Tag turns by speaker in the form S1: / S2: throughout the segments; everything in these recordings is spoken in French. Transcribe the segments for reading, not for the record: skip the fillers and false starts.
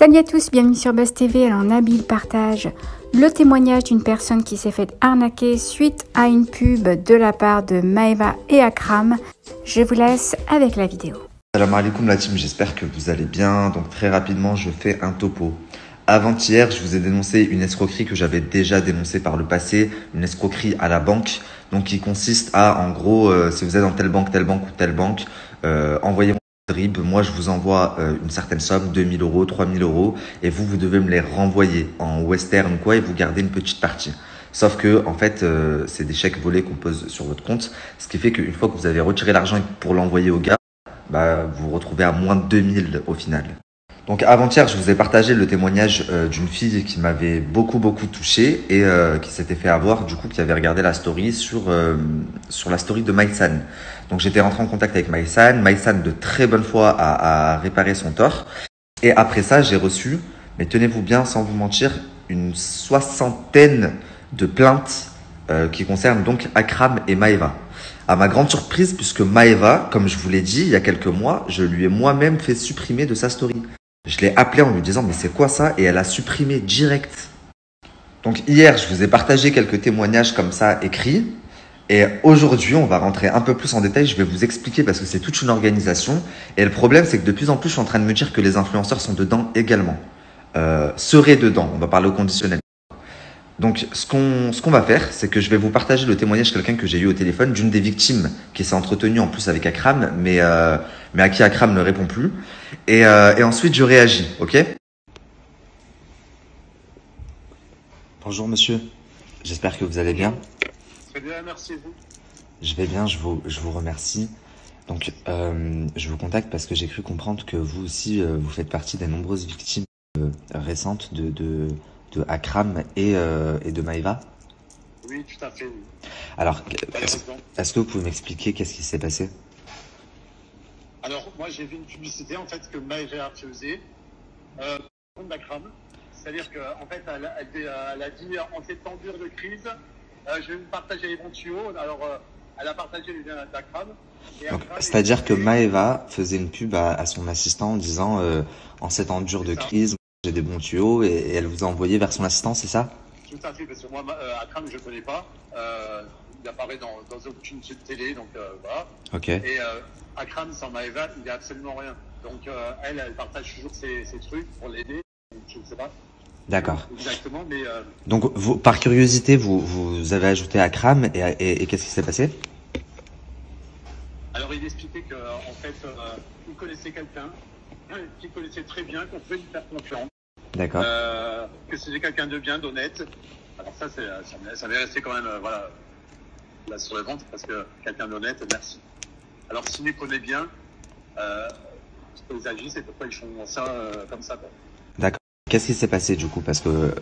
S1: Salut à tous, bienvenue sur Buzz TV. Alors Nabil partage le témoignage d'une personne qui s'est fait arnaquer suite à une pub de la part de Maeva et Akram. Je vous laisse avec la vidéo.
S2: Salam alaikum la team, j'espère que vous allez bien. Donc très rapidement, je fais un topo. Avant-hier, je vous ai dénoncé une escroquerie que j'avais déjà dénoncée par le passé, une escroquerie à la banque, donc qui consiste à, en gros, si vous êtes dans telle banque ou telle banque, envoyez-moi un RIB, moi je vous envoie une certaine somme, 2000 euros, 3000 euros, et vous devez me les renvoyer en western ou quoi, et vous gardez une petite partie. Sauf que, en fait, c'est des chèques volés qu'on pose sur votre compte, ce qui fait qu'une fois que vous avez retiré l'argent pour l'envoyer au gars, vous vous retrouvez à moins de 2000 au final. Donc avant-hier, je vous ai partagé le témoignage d'une fille qui m'avait beaucoup touché et qui s'était fait avoir, du coup, qui avait regardé la story sur la story de Maïsan. Donc j'étais rentré en contact avec Maïsan. Maïsan, de très bonne foi, a réparé son tort. Et après ça, j'ai reçu, mais tenez-vous bien, sans vous mentir, une soixantaine de plaintes qui concernent donc Akram et Maeva. À ma grande surprise, puisque Maeva, comme je vous l'ai dit il y a quelques mois, je lui ai moi-même fait supprimer de sa story. Je l'ai appelée en lui disant « mais c'est quoi ça ?» et elle a supprimé direct. Donc hier, je vous ai partagé quelques témoignages comme ça écrits. Et aujourd'hui, on va rentrer un peu plus en détail. Je vais vous expliquer parce que c'est toute une organisation. Et le problème, c'est que de plus en plus, je suis en train de me dire que les influenceurs sont dedans également. Seraient dedans. On va parler au conditionnel. Donc, ce qu'on va faire, c'est que je vais vous partager le témoignage de quelqu'un que j'ai eu au téléphone, d'une des victimes qui s'est entretenue en plus avec Akram, mais à qui Akram ne répond plus. Et ensuite, je réagis, ok? Bonjour monsieur, j'espère que vous allez bien.
S3: Très bien, merci vous.
S2: Je vais bien, je vous remercie. Donc, je vous contacte parce que j'ai cru comprendre que vous aussi, vous faites partie des nombreuses victimes récentes de Akram et de Maeva.
S3: Oui, tout à fait. Oui.
S2: Alors, est-ce que vous pouvez m'expliquer qu'est-ce qui s'est passé?
S3: Alors, moi, j'ai vu une publicité en fait que Maeva faisait contre d'Akram. C'est-à-dire qu'en fait, elle a dit en ces temps durs de crise, je vais vous partager les bons tuyaux. Alors, elle a partagé les liens d'Akram.
S2: C'est-à-dire que Maeva faisait une pub à son assistant en disant en ces temps durs de crise, j'ai des bons tuyaux, et elle vous a envoyé vers son assistant, c'est ça?
S3: Tout à fait, parce que moi, Akram, je ne connais pas. Il apparaît dans aucune télé, donc voilà.
S2: Ok.
S3: Et Akram, sans Maeva, il n'y a absolument rien. Donc elle partage toujours ses trucs pour l'aider. Je ne sais pas.
S2: D'accord.
S3: Exactement, mais...
S2: Donc, vous, par curiosité, vous avez ajouté Akram, et qu'est-ce qui s'est passé?
S3: Alors, il expliquait qu'en fait, il connaissait quelqu'un qu'il connaissait très bien, qu'on pouvait lui faire confiance.
S2: D'accord.
S3: Que c'était quelqu'un de bien, d'honnête. Alors ça m'est resté quand même, voilà, là sur le ventre, parce que quelqu'un d'honnête, merci. Alors, s'il les connaît bien, pourquoi ils agissent et pourquoi ils font ça comme ça, quoi.
S2: D'accord. Qu'est-ce qui s'est passé du coup? Parce que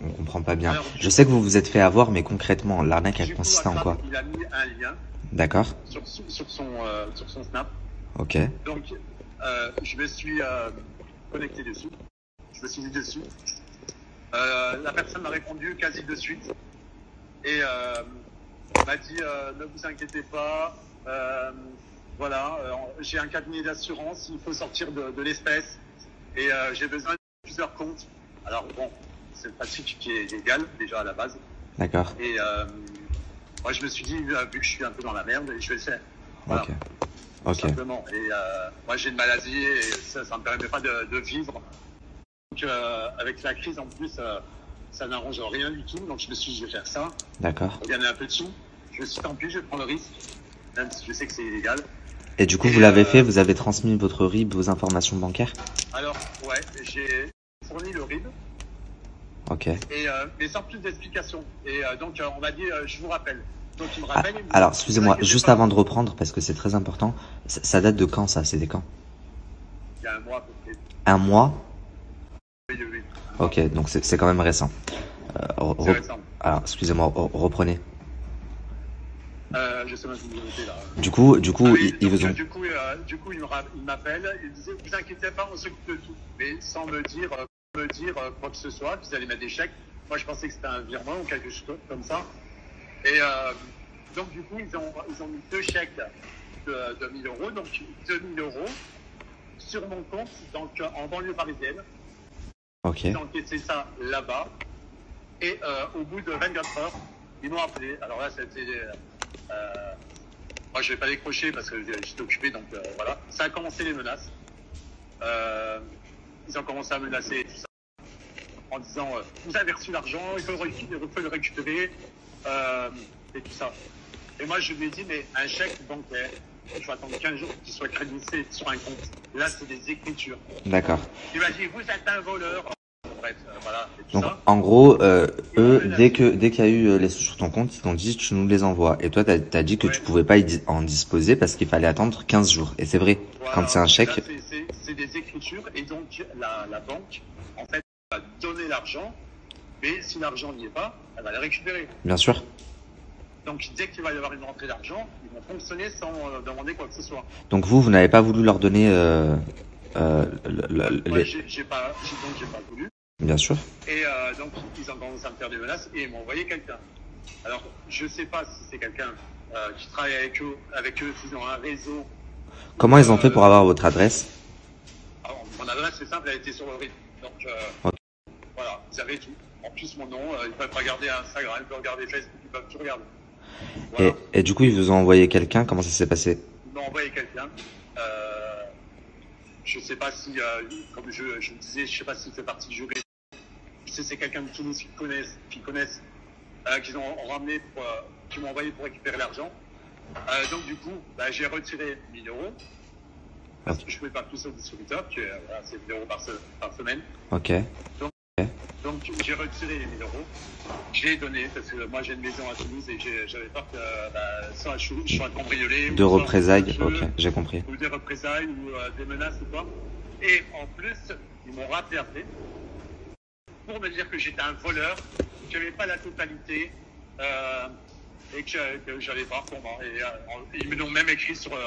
S2: on comprend pas bien. Alors, je sais que vous vous êtes fait avoir, mais concrètement, l'arnaque a consisté en quoi?
S3: Il a mis un lien.
S2: D'accord.
S3: Sur son Snap.
S2: Ok.
S3: Donc, je me suis connecté dessus. Je me suis mis dessus. La personne m'a répondu quasi de suite. Et m'a dit, ne vous inquiétez pas, voilà, j'ai un cabinet d'assurance, il faut sortir de l'espèce. Et j'ai besoin de plusieurs comptes. Alors bon, c'est une pratique qui est légale déjà à la base.
S2: D'accord.
S3: Et moi je me suis dit, vu que je suis un peu dans la merde, je vais le faire. Voilà.
S2: Ok.
S3: Tout simplement. Et moi j'ai une maladie et ça ne me permet pas de vivre. Donc avec la crise en plus, ça n'arrange rien du tout. Donc je me suis dit, je vais faire ça.
S2: D'accord.
S3: Pour gagner un peu de sous. Je me suis dit, tant pis, je prends le risque. Même si je sais que c'est illégal.
S2: Et du coup, vous l'avez fait, vous avez transmis votre RIB, vos informations bancaires? Alors,
S3: ouais, j'ai fourni le RIB.
S2: Ok.
S3: Et, mais sans plus d'explications. Et donc, on m'a dit, je vous rappelle. Donc, il me rappelle.
S2: Alors, excusez-moi, juste avant de reprendre, parce que c'est très important, ça date de quand ça? C'était quand?
S3: Il y a un mois à peu près.
S2: Un mois?
S3: Oui.
S2: Ok, donc c'est quand même récent.
S3: C'est récent.
S2: Alors, excusez-moi, reprenez.
S3: Je sais même si vous notez là.
S2: Du coup,
S3: Du coup, il m'appelle, il me disait, vous inquiétez pas, on s'occupe de tout. Mais sans me dire quoi que ce soit, qu'ils allaient mettre des chèques. Moi, je pensais que c'était un virement ou quelque chose comme ça. Et donc, du coup, ils ont mis deux chèques de 1000 euros. Donc, 2000 euros sur mon compte, donc en banlieue parisienne.
S2: Ok.
S3: J'ai encaissé ça là-bas. Et au bout de 24 heures, ils m'ont appelé. Alors là, c'était... moi, je vais pas décrocher parce que j'étais occupé, donc voilà. Ça a commencé les menaces. Ils ont commencé à menacer et tout ça. En disant, vous avez reçu l'argent, il faut le récupérer. Et tout ça. Et moi, je lui ai dit, mais un chèque bancaire, je vais attendre 15 jours qu'il soit crédité sur un compte. Là, c'est des écritures.
S2: D'accord.
S3: Il m'a dit, vous êtes un voleur. Bref, voilà. Et tout
S2: Donc,
S3: ça.
S2: en gros, eux, dès qu'il y a eu les sous sur ton compte, ils t'ont dit, tu nous les envoies. Et toi, t'as dit que tu pouvais pas en disposer parce qu'il fallait attendre 15 jours. Et c'est vrai.
S3: Voilà.
S2: Quand c'est un chèque.
S3: Là, c'est des écritures. Et donc, la banque, en fait, va donner l'argent. Mais si l'argent n'y est pas, elle va le récupérer.
S2: Bien sûr.
S3: Donc, dès qu'il va y avoir une rentrée d'argent, ils vont fonctionner sans demander quoi que ce soit.
S2: Donc vous n'avez pas voulu leur donner
S3: Moi, j'ai pas voulu.
S2: Bien sûr.
S3: Et donc, ils ont commencé à me faire des menaces et ils m'ont envoyé quelqu'un. Alors, je sais pas si c'est quelqu'un qui travaille avec eux, s'ils ont un réseau.
S2: Comment ils ont fait pour avoir votre adresse?
S3: Alors, mon adresse, c'est simple, elle était sur le RIB. Donc,
S2: Ok.
S3: voilà, ils avaient tout. En plus, mon nom, ils peuvent regarder Instagram, ils peuvent regarder Facebook, ils peuvent tout regarder. Voilà.
S2: Et du coup, ils vous ont envoyé quelqu'un. Comment ça s'est passé?
S3: Ils m'ont envoyé quelqu'un. Je sais pas si, comme je le disais, je sais pas s'il fait partie du jury. Je sais c'est quelqu'un de Toulouse qui connaissent, qu'ils ont ramené, qui m'ont envoyé pour récupérer l'argent. Donc du coup, j'ai retiré 1000 euros. Parce que je ne pouvais pas plus au distributeur, qui c'est 1000 euros par semaine.
S2: Ok.
S3: Donc j'ai retiré les 1000 euros. Je l'ai donné parce que moi j'ai une maison à Toulouse et j'avais peur que soit je sois cambriolé.
S2: De représailles. Ok, j'ai compris.
S3: Ou des représailles ou des menaces ou quoi. Et en plus, ils m'ont rappelé après pour me dire que j'étais un voleur, que j'avais pas la totalité et que j'allais voir comment. Et ils me l'ont même écrit sur le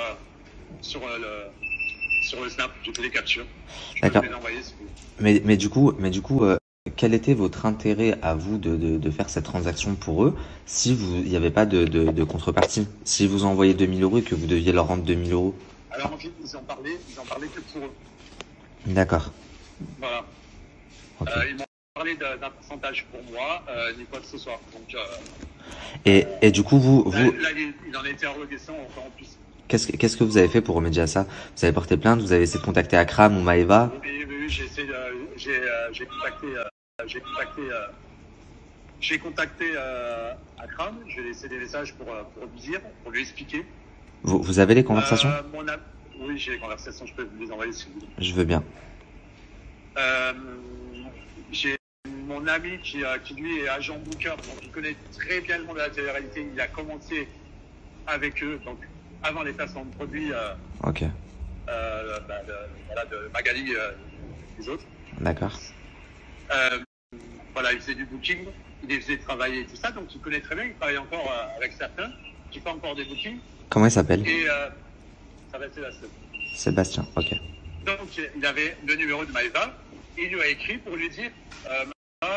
S3: Snap. J'ai fait des captures. Je peux les envoyer si vous voulez.
S2: Mais du coup, quel était votre intérêt à vous de faire cette transaction pour eux si il n'y avait pas de contrepartie? Si vous envoyez 2000 euros et que vous deviez leur rendre 2000 euros?
S3: Alors en fait, ils en parlaient que pour eux.
S2: D'accord.
S3: Voilà.
S2: Okay.
S3: Ils m'ont parlé d'un pourcentage pour moi, ni quoi que ce soit. Donc,
S2: et du coup, vous...
S3: Là, il en était interrogation encore en plus.
S2: Qu'est-ce que vous avez fait pour remédier à ça? Vous avez porté plainte? Vous avez essayé de contacter Akram ou Maeva?
S3: Oui, j'ai contacté Akram. Je vais laisser des messages pour lui dire, pour lui expliquer.
S2: Vous avez les conversations?
S3: Oui, j'ai les conversations. Je peux vous les envoyer si vous voulez.
S2: Je veux bien.
S3: J'ai mon ami qui lui est agent booker, donc il connaît très bien le monde de la télé-réalité. Il a commencé avec eux, donc avant les placements de produits.
S2: Ok.
S3: De Magali et les autres.
S2: D'accord.
S3: Voilà, il faisait du booking, il les faisait travailler et tout ça, donc il connaît très bien. Il travaille encore avec certains qui font encore des bookings.
S2: Comment il s'appelle?
S3: Et ça va être Sébastien.
S2: Sébastien, ok.
S3: Donc il avait le numéro de Maëva, il lui a écrit pour lui dire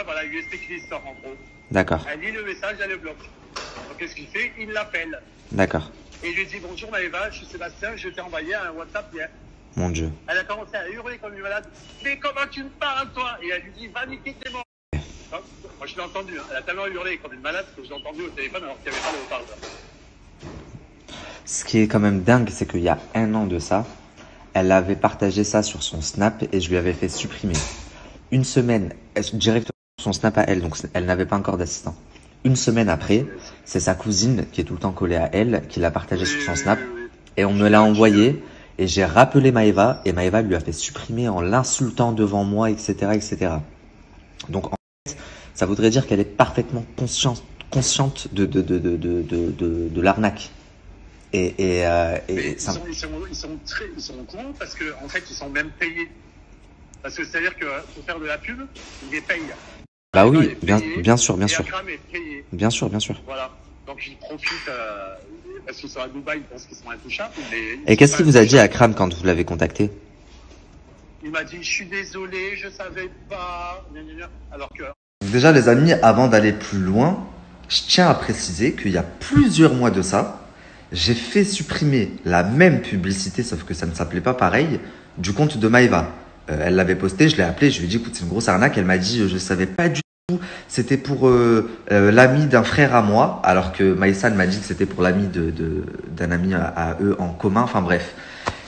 S3: voilà, il lui explique l'histoire en gros.
S2: D'accord.
S3: Elle lit le message, elle le bloque. Donc qu'est-ce qu'il fait? Il l'appelle.
S2: D'accord.
S3: Et il lui dit bonjour Maëva, je suis Sébastien, je t'ai envoyé un WhatsApp hier.
S2: Mon Dieu.
S3: Elle a commencé à hurler comme une malade. Mais comment tu me parles toi? Et elle lui dit va niquer tes morts. Moi je l'ai entendu, hein. Elle a tellement hurlé comme une malade que je l'ai entendu au téléphone alors qu'il n'y avait pas de haut-parleur.
S2: Ce qui est quand même dingue, c'est qu'il y a 1 an de ça, elle avait partagé ça sur son Snap et je lui avais fait supprimer. Une semaine, directement sur son Snap à elle, donc elle n'avait pas encore d'assistant. Une semaine après, c'est sa cousine qui est tout le temps collée à elle, qui l'a partagé sur son Snap et on me l'a envoyé et j'ai rappelé Maëva et Maëva lui a fait supprimer en l'insultant devant moi, etc., etc. Donc en fait, ça voudrait dire qu'elle est parfaitement consciente de l'arnaque. Ils
S3: sont au courant parce que en fait ils sont même payés. Parce que c'est-à-dire que pour faire de la pub, ils les payent.
S2: Bah oui, bien sûr.
S3: Akram est payé.
S2: Bien sûr.
S3: Voilà. Donc ils profitent parce qu'ils sont à Dubaï, ils pensent qu'ils sont intouchables.
S2: Et qu'est-ce qu'il vous a dit Akram quand vous l'avez contacté?
S3: Il m'a dit je suis désolé, je savais pas. Alors que
S2: déjà les amis, avant d'aller plus loin, je tiens à préciser qu'il y a plusieurs mois de ça, j'ai fait supprimer la même publicité, sauf que ça ne s'appelait pas pareil, du compte de Maëva. Elle l'avait posté, je l'ai appelé, je lui ai dit écoute, c'est une grosse arnaque. Elle m'a dit je savais pas du tout, c'était pour l'ami d'un frère à moi, alors que Maïsan m'a dit que c'était pour l'ami d'un ami à eux en commun, enfin bref.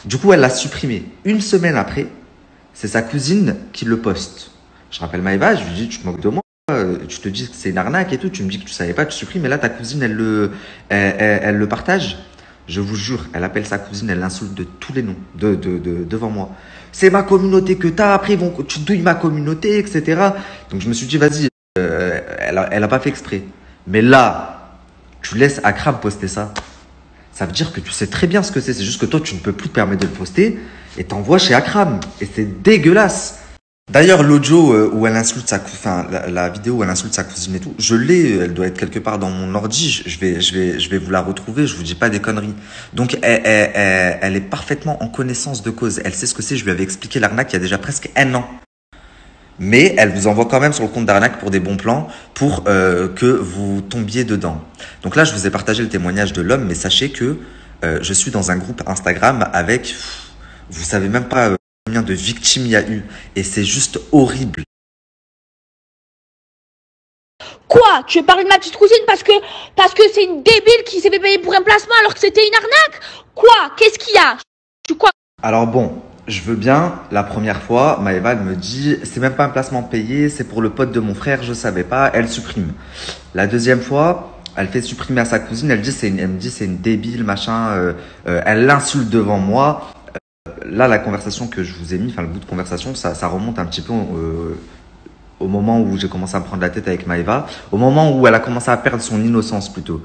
S2: Du coup, elle l'a supprimé. Une semaine après, c'est sa cousine qui le poste. Je rappelle Maëva, je lui dis tu te moques de moi, tu te dis que c'est une arnaque et tout, tu me dis que tu savais pas, tu supprimes, mais là ta cousine elle le partage. Je vous jure, elle appelle sa cousine, elle l'insulte de tous les noms, devant moi. C'est ma communauté que t'as, après tu douilles ma communauté, etc. Donc je me suis dit, vas-y, elle a pas fait exprès. Mais là, tu laisses Akram poster ça. Ça veut dire que tu sais très bien ce que c'est juste que toi, tu ne peux plus te permettre de le poster et t'envoies chez Akram. Et c'est dégueulasse. D'ailleurs, l'audio où elle insulte la vidéo où elle insulte sa cousine et tout, je l'ai, elle doit être quelque part dans mon ordi, je vais vous la retrouver, je vous dis pas des conneries. Donc, elle est parfaitement en connaissance de cause, elle sait ce que c'est, je lui avais expliqué l'arnaque il y a déjà presque 1 an. Mais elle vous envoie quand même sur le compte d'arnaque pour des bons plans, pour que vous tombiez dedans. Donc là, je vous ai partagé le témoignage de l'homme, mais sachez que je suis dans un groupe Instagram avec, vous savez même pas combien de victimes il y a eu, et c'est juste horrible.
S4: Quoi? Tu veux parler de ma petite cousine parce que c'est une débile qui s'est fait payer pour un placement alors que c'était une arnaque? Quoi? Qu'est-ce qu'il y a? Quoi?
S2: Alors bon, je veux bien, la première fois, Maëva me dit, c'est même pas un placement payé, c'est pour le pote de mon frère, je savais pas, elle supprime. La deuxième fois, elle fait supprimer à sa cousine, elle me dit c'est une débile, machin, elle l'insulte devant moi. Là, la conversation que je vous ai mis, enfin le bout de conversation, ça remonte un petit peu au moment où j'ai commencé à me prendre la tête avec Maëva, au moment où elle a commencé à perdre son innocence plutôt.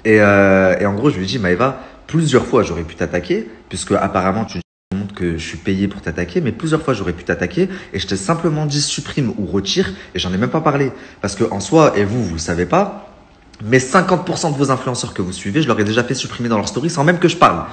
S2: Et en gros, je lui ai dit, Maëva, plusieurs fois j'aurais pu t'attaquer, puisque apparemment tu montres que je suis payé pour t'attaquer, mais plusieurs fois j'aurais pu t'attaquer, et je t'ai simplement dit supprime ou retire, et j'en ai même pas parlé. Parce que en soi, et vous le savez pas, mais 50% de vos influenceurs que vous suivez, je leur ai déjà fait supprimer dans leur story sans même que je parle,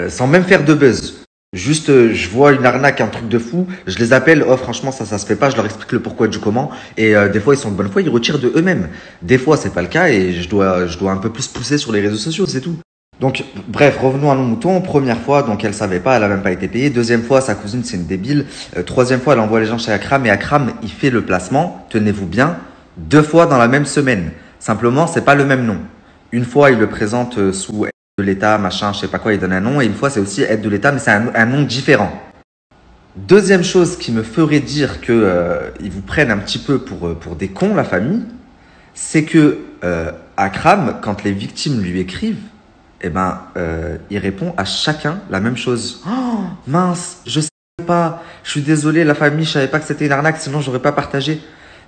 S2: sans même faire de buzz. Juste, je vois une arnaque, un truc de fou, je les appelle, oh franchement ça se fait pas, je leur explique le pourquoi du comment, et des fois ils sont de bonne foi, ils retirent de eux-mêmes. Des fois c'est pas le cas et je dois un peu plus pousser sur les réseaux sociaux, c'est tout. Donc bref, revenons à nos moutons. Première fois, donc elle savait pas, elle a même pas été payée. Deuxième fois, sa cousine c'est une débile. Troisième fois, elle envoie les gens chez Akram et Akram il fait le placement, tenez-vous bien, 2 fois dans la même semaine. Simplement c'est pas le même nom. Une fois il le présente sous de l'État, machin, je sais pas quoi, il donne un nom, et une fois c'est aussi aide de l'État, mais c'est un nom différent. Deuxième chose qui me ferait dire que ils vous prennent un petit peu pour des cons, la famille, c'est que Akram, quand les victimes lui écrivent, eh ben, il répond à chacun la même chose. Oh, mince, je sais pas, je suis désolé, la famille, je savais pas que c'était une arnaque, sinon j'aurais pas partagé.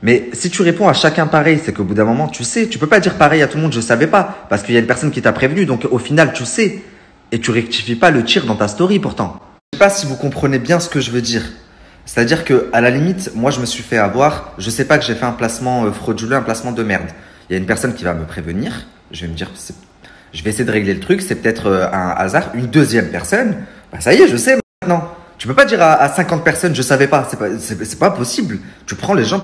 S2: Mais si tu réponds à chacun pareil, c'est qu'au bout d'un moment, tu sais, tu peux pas dire pareil à tout le monde, je savais pas, parce qu'il y a une personne qui t'a prévenu, donc au final, tu sais, et tu rectifies pas le tir dans ta story pourtant. Je sais pas si vous comprenez bien ce que je veux dire. C'est-à-dire que, à la limite, moi, je me suis fait avoir, je sais pas que j'ai fait un placement frauduleux, un placement de merde. Il y a une personne qui va me prévenir, je vais me dire, je vais essayer de régler le truc, c'est peut-être un hasard. Une deuxième personne, bah ça y est, je sais maintenant. Tu peux pas dire à 50 personnes, je savais pas, c'est pas possible. Tu prends les gens